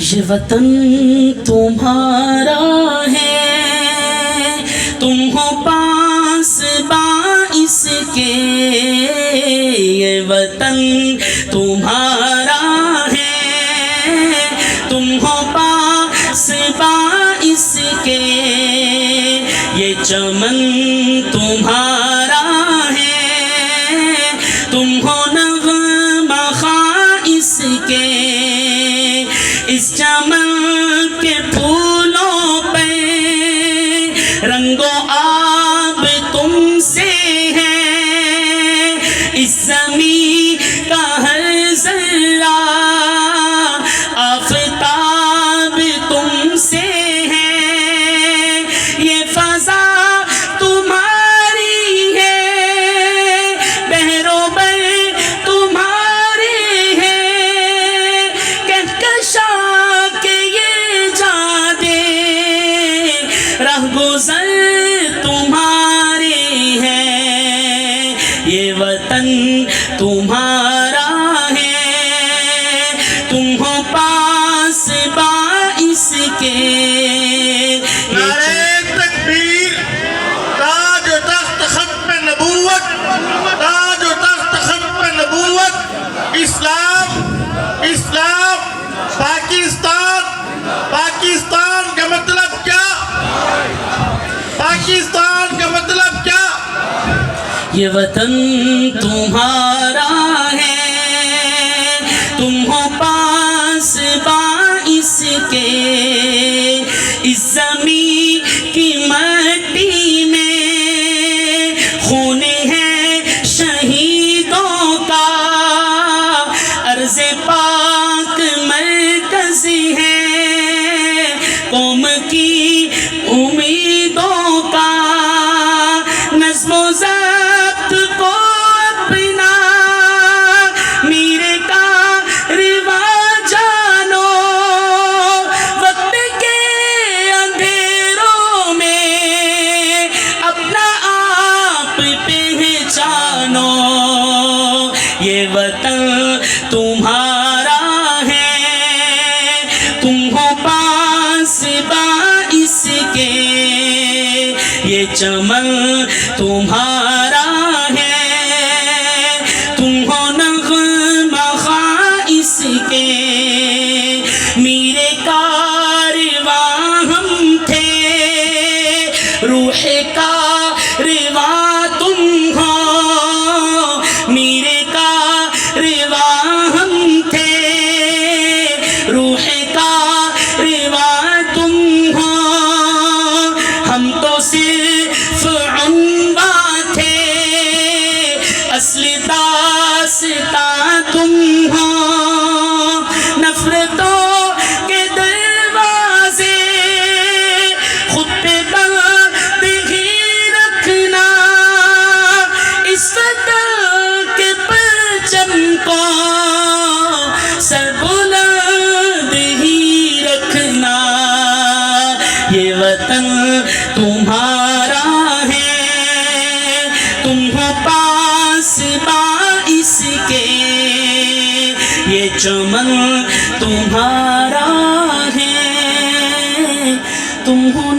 یہ وطن تمہارا ہے، تم ہو پاس باعث کے، یہ وطن تمہارا ہے، تم ہو پاس باعث کے، یہ چمن تمہارا ہے، تم ہو نغمہ خائس کے، اس چمن کے پھولوں پہ رنگ و آب تم سے ہے، اس زمین کا ہر ذرہ آفتاب تم سے ہے، یہ فضا تمہاری ہے، بحر و بر تمہارے ہیں، کہکشاں کے یہ جادے رہگزر تمہارے ہیں، یہ وطن تمہارا ہے، تم ہو پاس باعث کے۔ نعرہ تکبیر، تاج و تخت ختم نبوت، تاج و تخت ختم نبوت، اسلام، اسلام، پاکستان، پاکستان کا مطلب کیا؟ پاکستان کا مطلب کیا؟ یہ وطن تمہارا ہے، تم ہو پاس باعث کے، اس زمین کی مٹی میں خون ہے شہیدوں کا، عرض پاک مرکز ہے قوم کی امیدوں کا، نظم و ضبط کو اپنا میرے کا رواج جانو، وقت کے اندھیروں میں اپنا آپ پہچانو، یہ وطن تمہارا ہے، تم ہو پاس باعث کے، یہ چمن تمہارا ہے، تم ہو نغمہ خائس کے، میرے کارواں ہم تھے، روح کارواں تم ہو، میرے کارواں ہم تھے، روح کارواں تم ہو، ہم تو صرف عنوان تھے، اصل داستاں تم ہو، نفرتوں کے دروازے خود پہ بند ہی رکھنا، اس وطن کے پرچم کو سر بلند ہی رکھنا، یہ وطن تمہارا ہے، تم ہو پاس باعث کے، یہ چمن تمہارا ہے، تم ہو